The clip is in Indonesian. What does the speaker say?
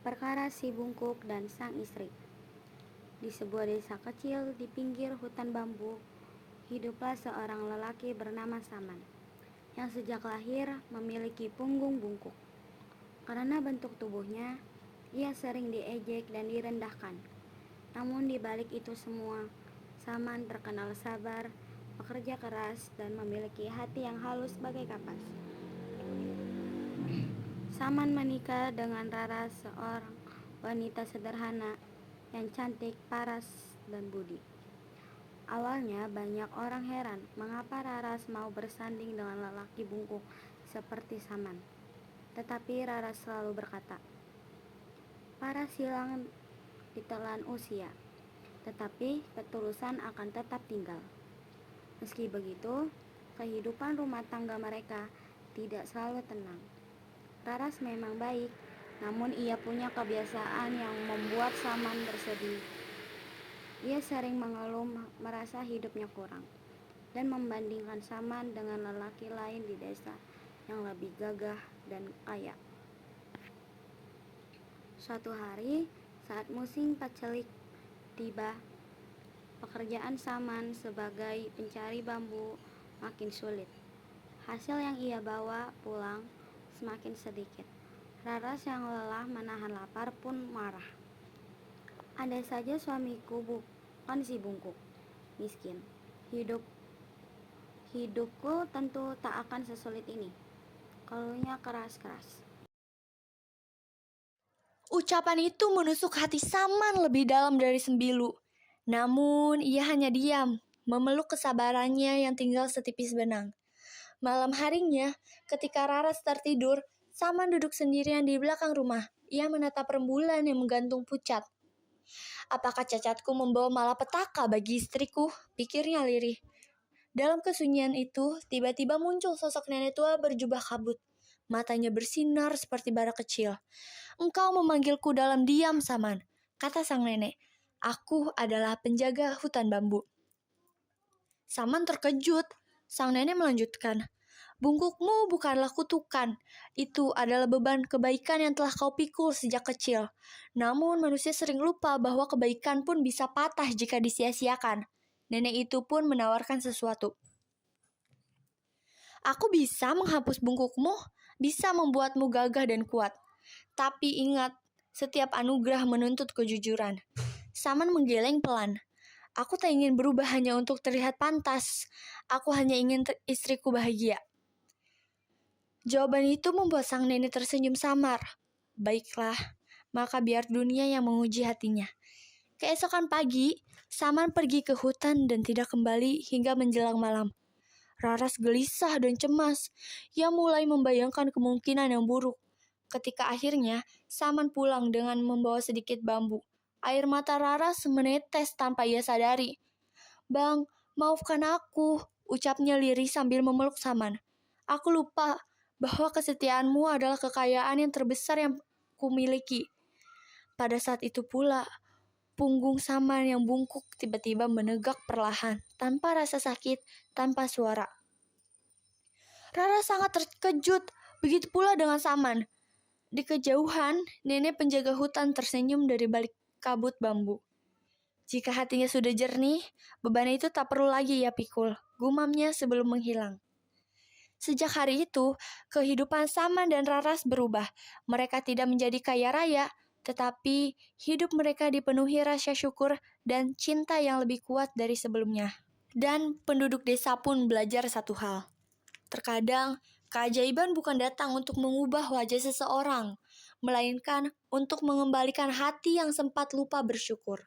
Perkara si Bungkuk dan sang istri. Di sebuah desa kecil di pinggir hutan bambu, hiduplah seorang lelaki bernama Saman, yang sejak lahir memiliki punggung bungkuk. Karena bentuk tubuhnya, ia sering diejek dan direndahkan. Namun di balik itu semua, Saman terkenal sabar, bekerja keras, dan memiliki hati yang halus bagai kapas. Saman menikah dengan Rara, seorang wanita sederhana yang cantik, paras, dan budi. Awalnya banyak orang heran mengapa Raras mau bersanding dengan lelaki bungkuk seperti Saman. Tetapi Raras selalu berkata, "Paras hilang ditelan usia, tetapi ketulusan akan tetap tinggal." Meski begitu, kehidupan rumah tangga mereka tidak selalu tenang. Raras memang baik, namun ia punya kebiasaan yang membuat Saman bersedih. Ia sering mengeluh merasa hidupnya kurang, dan membandingkan Saman dengan lelaki lain di desa yang lebih gagah dan kaya. Suatu hari, saat musim pacelik tiba, pekerjaan Saman sebagai pencari bambu makin sulit. Hasil yang ia bawa pulang semakin sedikit. Raras yang lelah menahan lapar pun marah. "Andai saja suamiku bukan si bungkuk miskin, hidupku tentu tak akan sesulit ini," keluhnya keras-keras. Ucapan itu menusuk hati Saman lebih dalam dari sembilu. Namun ia hanya diam, memeluk kesabarannya yang tinggal setipis benang. Malam harinya, ketika Raras tertidur, Saman duduk sendirian di belakang rumah. Ia menatap rembulan yang menggantung pucat. "Apakah cacatku membawa malapetaka bagi istriku?" pikirnya lirih. Dalam kesunyian itu, tiba-tiba muncul sosok nenek tua berjubah kabut. Matanya bersinar seperti bara kecil. "Engkau memanggilku dalam diam, Saman," kata sang nenek. "Aku adalah penjaga hutan bambu." Saman terkejut. Sang nenek melanjutkan, "Bungkukmu bukanlah kutukan. Itu adalah beban kebaikan yang telah kau pikul sejak kecil. Namun manusia sering lupa bahwa kebaikan pun bisa patah jika disia-siakan." Nenek itu pun menawarkan sesuatu. "Aku bisa menghapus bungkukmu, bisa membuatmu gagah dan kuat. Tapi ingat, setiap anugerah menuntut kejujuran." Saman menggeleng pelan. "Aku tak ingin berubah hanya untuk terlihat pantas. Aku hanya ingin istriku bahagia." Jawaban itu membuat sang nenek tersenyum samar. "Baiklah, maka biar dunia yang menguji hatinya." Keesokan pagi, Saman pergi ke hutan dan tidak kembali hingga menjelang malam. Raras gelisah dan cemas. Ia mulai membayangkan kemungkinan yang buruk. Ketika akhirnya, Saman pulang dengan membawa sedikit bambu. Air mata Raras menetes tanpa ia sadari. "Bang, maafkan aku," ucapnya lirih sambil memeluk Saman. "Aku lupa bahwa kesetiaanmu adalah kekayaan yang terbesar yang kumiliki." Pada saat itu pula, punggung Saman yang bungkuk tiba-tiba menegak perlahan, tanpa rasa sakit, tanpa suara. Rara sangat terkejut, begitu pula dengan Saman. Di kejauhan, nenek penjaga hutan tersenyum dari balik kabut bambu. Jika hatinya sudah jernih, beban itu tak perlu lagi ia pikul, gumamnya sebelum menghilang. Sejak hari itu, kehidupan Saman dan Raras berubah. Mereka tidak menjadi kaya raya, tetapi hidup mereka dipenuhi rasa syukur dan cinta yang lebih kuat dari sebelumnya. Dan penduduk desa pun belajar satu hal. Terkadang, keajaiban bukan datang untuk mengubah wajah seseorang, melainkan untuk mengembalikan hati yang sempat lupa bersyukur.